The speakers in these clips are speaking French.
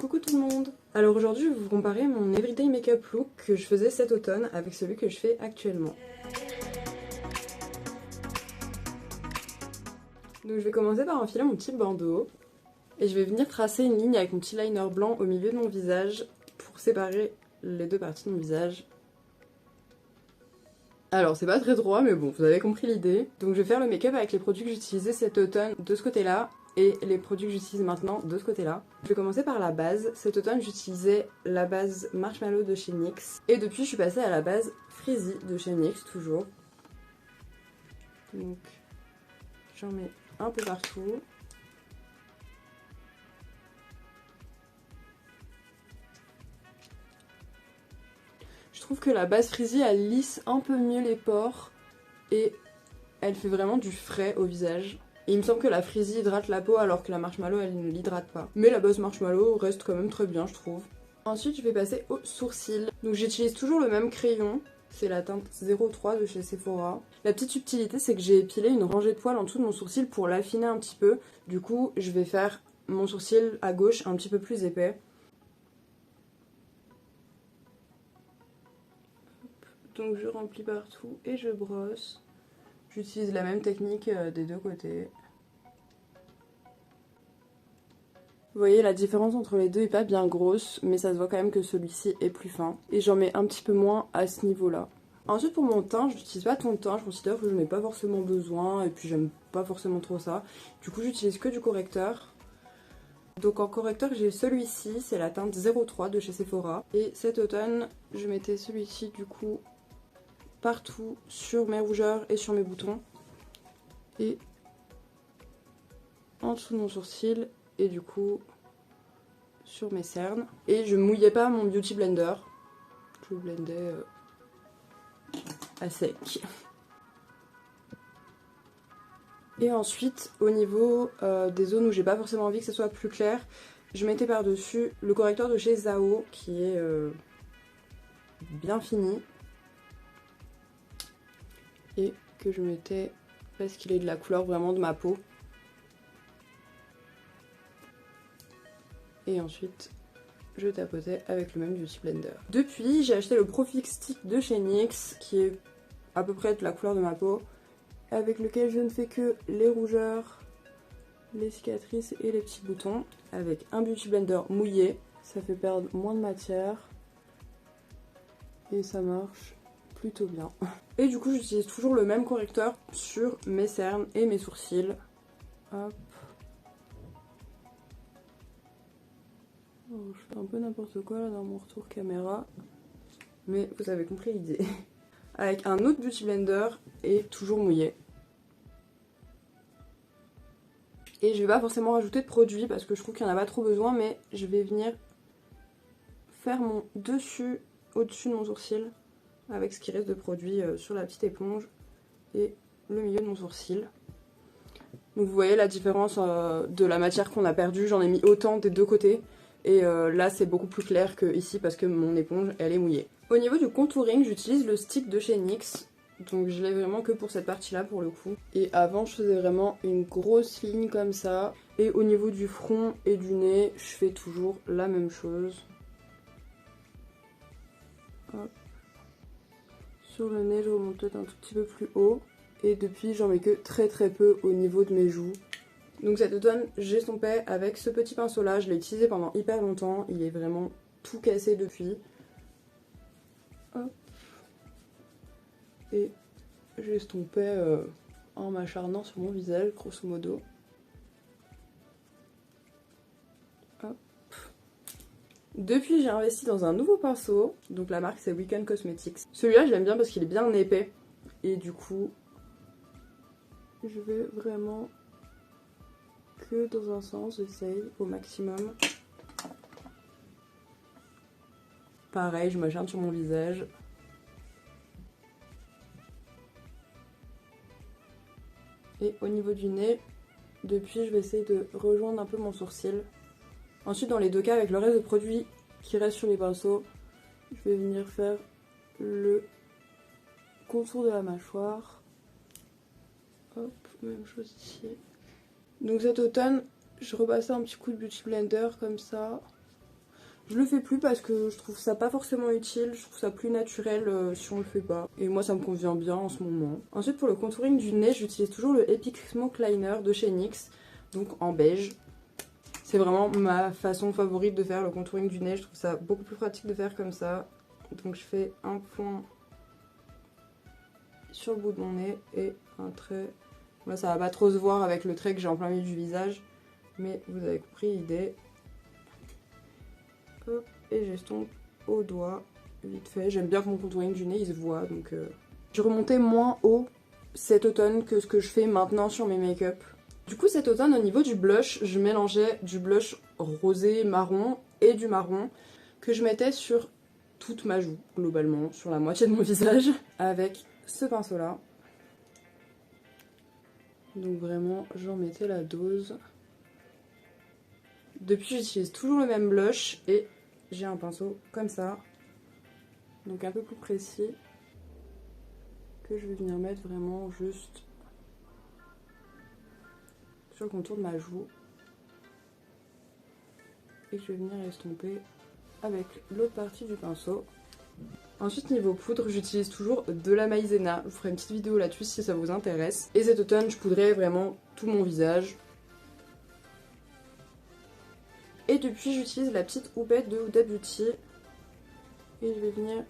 Coucou tout le monde. Alors aujourd'hui je vais vous comparer mon everyday makeup look que je faisais cet automne avec celui que je fais actuellement. Donc je vais commencer par enfiler mon petit bandeau et je vais venir tracer une ligne avec mon petit liner blanc au milieu de mon visage pour séparer les deux parties de mon visage. Alors c'est pas très droit mais bon, vous avez compris l'idée. Donc je vais faire le make-up avec les produits que j'utilisais cet automne de ce côté-là et les produits que j'utilise maintenant de ce côté-là. Je vais commencer par la base. Cet automne j'utilisais la base Marshmallow de chez NYX et depuis je suis passée à la base Frizzy de chez NYX toujours. Donc j'en mets un peu partout. Je trouve que la base Frizzy elle lisse un peu mieux les pores et elle fait vraiment du frais au visage. Et il me semble que la Frizzy hydrate la peau alors que la Marshmallow elle ne l'hydrate pas. Mais la base Marshmallow reste quand même très bien je trouve. Ensuite je vais passer au sourcil. Donc j'utilise toujours le même crayon. C'est la teinte 03 de chez Sephora. La petite subtilité c'est que j'ai épilé une rangée de poils en dessous de mon sourcil pour l'affiner un petit peu. Du coup je vais faire mon sourcil à gauche un petit peu plus épais. Donc je remplis partout et je brosse. J'utilise la même technique des deux côtés. Vous voyez la différence entre les deux est pas bien grosse, mais ça se voit quand même que celui-ci est plus fin. Et j'en mets un petit peu moins à ce niveau-là. Ensuite pour mon teint, je n'utilise pas ton teint, je considère que je n'en ai pas forcément besoin et puis j'aime pas forcément trop ça. Du coup j'utilise que du correcteur. Donc en correcteur j'ai celui-ci, c'est la teinte 03 de chez Sephora. Et cet automne je mettais celui-ci du coup partout sur mes rougeurs et sur mes boutons. Et en dessous de mon sourcil et du coup sur mes cernes. Et je mouillais pas mon beauty blender. Je blendais à sec. Et ensuite au niveau des zones où j'ai pas forcément envie que ce soit plus clair, je mettais par dessus le correcteur de chez Zao qui est bien fini. Et que je mettais parce qu'il est de la couleur vraiment de ma peau. Et ensuite je tapotais avec le même beauty blender. Depuis j'ai acheté le Pro Fix Stick de chez NYX qui est à peu près de la couleur de ma peau, avec lequel je ne fais que les rougeurs, les cicatrices et les petits boutons, avec un beauty blender mouillé. Ça fait perdre moins de matière et ça marche plutôt bien. Et du coup j'utilise toujours le même correcteur sur mes cernes et mes sourcils. Hop. Oh, je fais un peu n'importe quoi là dans mon retour caméra, mais vous avez compris l'idée. Avec un autre beauty blender et toujours mouillé. Et je vais pas forcément rajouter de produit parce que je trouve qu'il n'y en a pas trop besoin, mais je vais venir faire mon dessus au-dessus de mon sourcil avec ce qui reste de produit sur la petite éponge et le milieu de mon sourcil. Donc vous voyez la différence de la matière qu'on a perdue, j'en ai mis autant des deux côtés. Et là c'est beaucoup plus clair que ici parce que mon éponge elle est mouillée. Au niveau du contouring j'utilise le stick de chez NYX. Donc je l'ai vraiment que pour cette partie là pour le coup. Et avant je faisais vraiment une grosse ligne comme ça. Et au niveau du front et du nez je fais toujours la même chose. Hop. Sur le nez je remonte peut-être un tout petit peu plus haut. Et depuis j'en mets que très peu au niveau de mes joues. Donc cet automne j'estompais avec ce petit pinceau là, je l'ai utilisé pendant hyper longtemps, il est vraiment tout cassé depuis. Hop. Et j'estompais en m'acharnant sur mon visage grosso modo. Hop. Depuis j'ai investi dans un nouveau pinceau, donc la marque c'est Weekend Cosmetics. Celui-là je l'aime bien parce qu'il est bien épais et du coup je vais vraiment que dans un sens, j'essaye au maximum. Pareil, je m'acharne sur mon visage. Et au niveau du nez, depuis je vais essayer de rejoindre un peu mon sourcil. Ensuite dans les deux cas, avec le reste de produits qui restent sur les pinceaux, je vais venir faire le contour de la mâchoire. Hop, même chose ici. Donc cet automne, je repassais un petit coup de beauty blender comme ça. Je le fais plus parce que je trouve ça pas forcément utile, je trouve ça plus naturel si on le fait pas. Et moi ça me convient bien en ce moment. Ensuite pour le contouring du nez, j'utilise toujours le Epic Smoke Liner de chez NYX, donc en beige. C'est vraiment ma façon favorite de faire le contouring du nez, je trouve ça beaucoup plus pratique de faire comme ça. Donc je fais un point sur le bout de mon nez et un trait. Là ça va pas trop se voir avec le trait que j'ai en plein milieu du visage, mais vous avez compris l'idée. Hop, et j'estompe au doigt, vite fait. J'aime bien que mon contouring du nez il se voit, donc je remontais moins haut cet automne que ce que je fais maintenant sur mes make-up. Du coup cet automne au niveau du blush, je mélangeais du blush rosé marron et du marron que je mettais sur toute ma joue, globalement, sur la moitié de mon visage, avec ce pinceau là. Donc vraiment j'en mettais la dose. Depuis j'utilise toujours le même blush et j'ai un pinceau comme ça, donc un peu plus précis, que je vais venir mettre vraiment juste sur le contour de ma joue. Et je vais venir estomper avec l'autre partie du pinceau. Ensuite niveau poudre, j'utilise toujours de la maïzena. Je vous ferai une petite vidéo là-dessus si ça vous intéresse. Et cet automne, je poudrais vraiment tout mon visage. Et depuis, j'utilise la petite houppette de Huda Beauty. Et je vais venir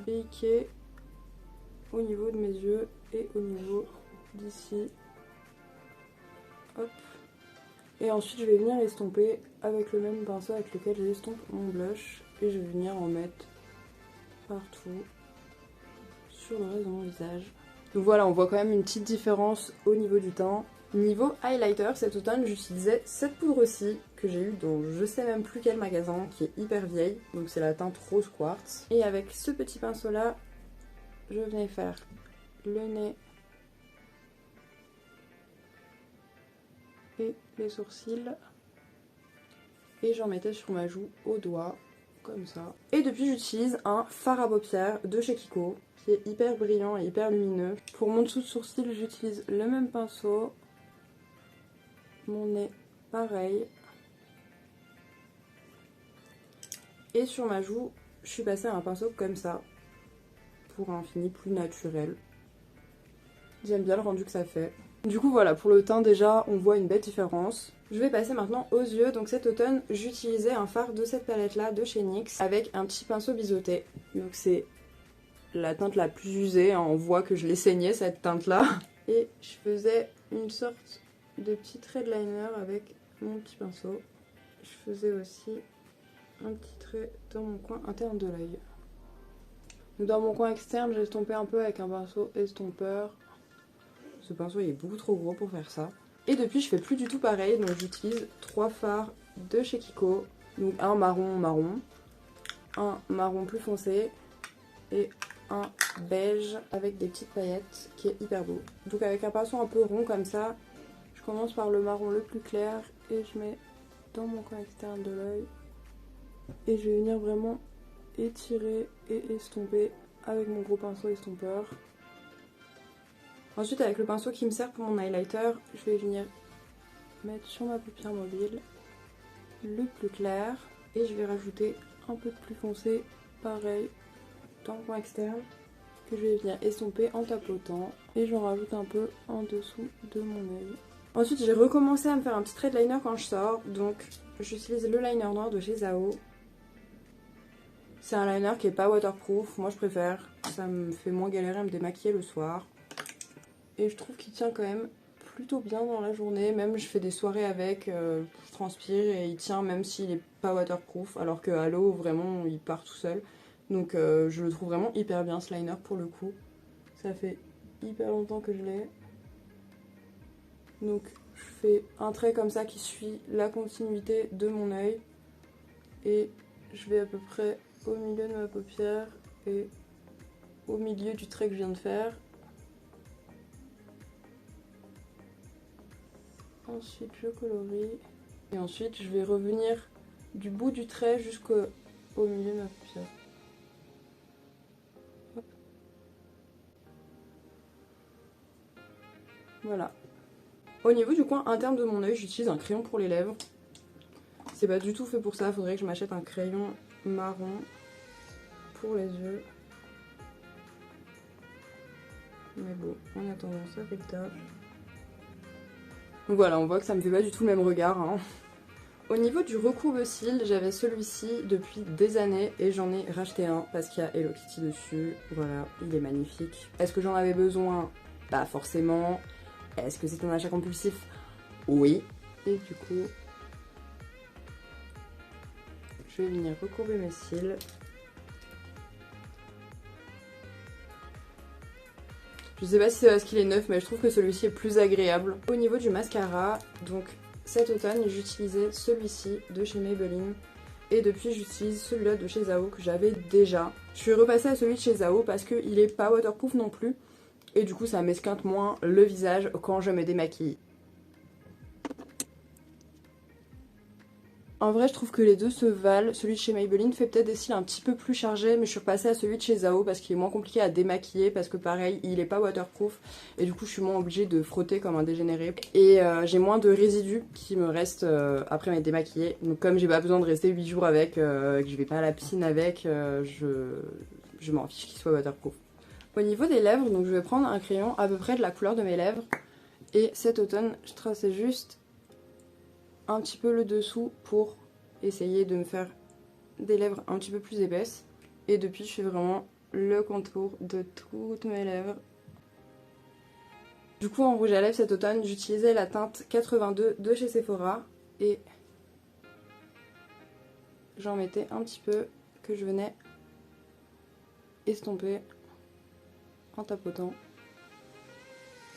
baker au niveau de mes yeux et au niveau d'ici. Hop. Et ensuite, je vais venir estomper avec le même pinceau avec lequel j'estompe mon blush. Et je vais venir en mettre partout sur le reste de mon visage. Donc voilà, on voit quand même une petite différence au niveau du teint. Niveau highlighter, cet automne, j'utilisais cette poudre-ci que j'ai eue dans je sais même plus quel magasin, qui est hyper vieille. Donc c'est la teinte rose quartz. Et avec ce petit pinceau-là, je venais faire le nez et les sourcils. Et j'en mettais sur ma joue au doigt, comme ça. Et depuis, j'utilise un fard à paupières de chez Kiko, qui est hyper brillant et hyper lumineux. Pour mon dessous de sourcil, j'utilise le même pinceau. Mon nez, pareil. Et sur ma joue, je suis passée à un pinceau comme ça, pour un fini plus naturel. J'aime bien le rendu que ça fait. Du coup voilà, pour le teint déjà, on voit une belle différence. Je vais passer maintenant aux yeux. Donc cet automne, j'utilisais un fard de cette palette là, de chez NYX, avec un petit pinceau biseauté. Donc c'est la teinte la plus usée, hein. On voit que je l'ai saignée cette teinte là. Et je faisais une sorte de petit trait de liner avec mon petit pinceau. Je faisais aussi un petit trait dans mon coin interne de l'œil. Dans mon coin externe, j'ai estompé un peu avec un pinceau estompeur. Ce pinceau il est beaucoup trop gros pour faire ça. Et depuis je fais plus du tout pareil, donc j'utilise 3 fards de chez Kiko. Donc un marron marron, un marron plus foncé et un beige avec des petites paillettes qui est hyper beau. Donc avec un pinceau un peu rond comme ça, je commence par le marron le plus clair et je mets dans mon coin externe de l'œil. Et je vais venir vraiment étirer et estomper avec mon gros pinceau estompeur. Ensuite avec le pinceau qui me sert pour mon highlighter, je vais venir mettre sur ma paupière mobile le plus clair. Et je vais rajouter un peu de plus foncé, pareil, dans le coin externe, que je vais venir estomper en tapotant. Et j'en rajoute un peu en dessous de mon œil. Ensuite j'ai recommencé à me faire un petit trait de liner quand je sors, donc j'utilise le liner noir de chez Zao. C'est un liner qui est pas waterproof, moi je préfère, ça me fait moins galérer à me démaquiller le soir. Et je trouve qu'il tient quand même plutôt bien dans la journée, même je fais des soirées avec, je transpire et il tient même s'il est pas waterproof, alors que à l'eau vraiment il part tout seul. Donc je le trouve vraiment hyper bien ce liner pour le coup. Ça fait hyper longtemps que je l'ai. Donc je fais un trait comme ça qui suit la continuité de mon œil. Et je vais à peu près au milieu de ma paupière et au milieu du trait que je viens de faire. Ensuite je colorie. Et ensuite je vais revenir du bout du trait jusqu'au milieu de ma paupière. Hop. Voilà. Au niveau du coin interne de mon œil, j'utilise un crayon pour les lèvres. C'est pas du tout fait pour ça, faudrait que je m'achète un crayon marron pour les yeux. Mais bon, en attendant, ça fait le taf. Donc voilà, on voit que ça me fait pas du tout le même regard. Hein. Au niveau du recourbe-cils, j'avais celui-ci depuis des années et j'en ai racheté un parce qu'il y a Hello Kitty dessus. Voilà, il est magnifique. Est-ce que j'en avais besoin? Pas forcément. Est-ce que c'est un achat compulsif? Oui. Et du coup, je vais venir recourber mes cils. Je sais pas si c'est parce qu'il est neuf, mais je trouve que celui-ci est plus agréable. Au niveau du mascara, donc cet automne, j'utilisais celui-ci de chez Maybelline. Et depuis, j'utilise celui-là de chez Zao que j'avais déjà. Je suis repassée à celui de chez Zao parce qu'il est pas waterproof non plus. Et du coup, ça m'esquinte moins le visage quand je me démaquille. En vrai, je trouve que les deux se valent. Celui de chez Maybelline fait peut-être des cils un petit peu plus chargés, mais je suis repassée à celui de chez Zao parce qu'il est moins compliqué à démaquiller, parce que pareil, il est pas waterproof et du coup, je suis moins obligée de frotter comme un dégénéré. Et j'ai moins de résidus qui me restent après m'être démaquillée. Donc comme j'ai pas besoin de rester 8 jours avec, que je vais pas à la piscine avec, je m'en fiche qu'il soit waterproof. Au niveau des lèvres, donc je vais prendre un crayon à peu près de la couleur de mes lèvres. Et cet automne, je traçais juste un petit peu le dessous pour essayer de me faire des lèvres un petit peu plus épaisses. Et depuis, je fais vraiment le contour de toutes mes lèvres. Du coup, en rouge à lèvres cet automne, j'utilisais la teinte 82 de chez Sephora. Et j'en mettais un petit peu que je venais estomper en tapotant.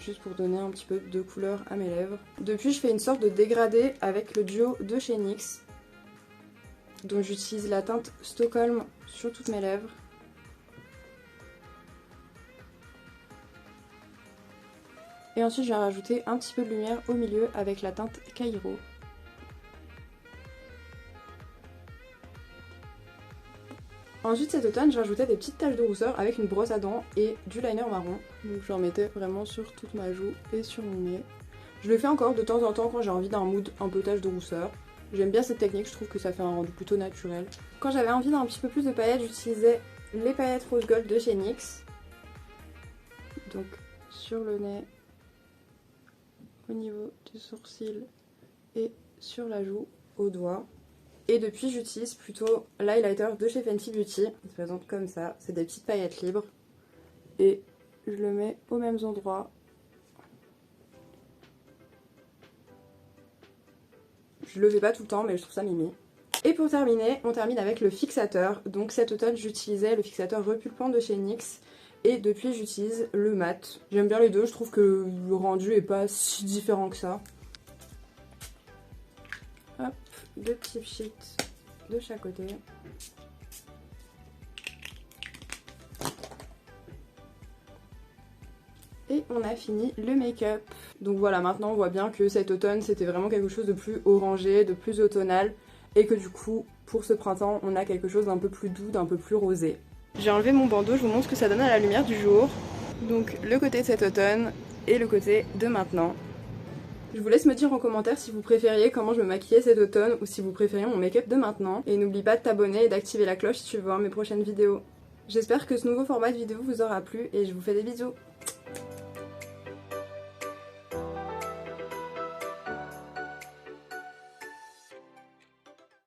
Juste pour donner un petit peu de couleur à mes lèvres. Depuis, je fais une sorte de dégradé avec le duo de chez NYX. Donc j'utilise la teinte Stockholm sur toutes mes lèvres. Et ensuite, je vais rajouter un petit peu de lumière au milieu avec la teinte Cairo. Ensuite, cet automne, j'ai rajouté des petites taches de rousseur avec une brosse à dents et du liner marron. Donc j'en mettais vraiment sur toute ma joue et sur mon nez. Je le fais encore de temps en temps quand j'ai envie d'un mood un peu tache de rousseur. J'aime bien cette technique, je trouve que ça fait un rendu plutôt naturel. Quand j'avais envie d'un petit peu plus de paillettes, j'utilisais les paillettes rose gold de chez NYX. Donc sur le nez, au niveau du sourcil et sur la joue, au doigt. Et depuis, j'utilise plutôt l'highlighter de chez Fenty Beauty. Il se présente comme ça, c'est des petites paillettes libres. Et je le mets aux mêmes endroits. Je le fais pas tout le temps, mais je trouve ça mimi. Et pour terminer, on termine avec le fixateur. Donc cet automne, j'utilisais le fixateur repulpant de chez NYX. Et depuis, j'utilise le mat. J'aime bien les deux, je trouve que le rendu est pas si différent que ça. Hop, deux petits sheets de chaque côté. Et on a fini le make-up. Donc voilà, maintenant on voit bien que cet automne c'était vraiment quelque chose de plus orangé, de plus automnal. Et que du coup, pour ce printemps, on a quelque chose d'un peu plus doux, d'un peu plus rosé. J'ai enlevé mon bandeau, je vous montre ce que ça donne à la lumière du jour. Donc le côté de cet automne et le côté de maintenant. Je vous laisse me dire en commentaire si vous préfériez comment je me maquillais cet automne ou si vous préfériez mon make-up de maintenant. Et n'oublie pas de t'abonner et d'activer la cloche si tu veux voir mes prochaines vidéos. J'espère que ce nouveau format de vidéo vous aura plu et je vous fais des bisous.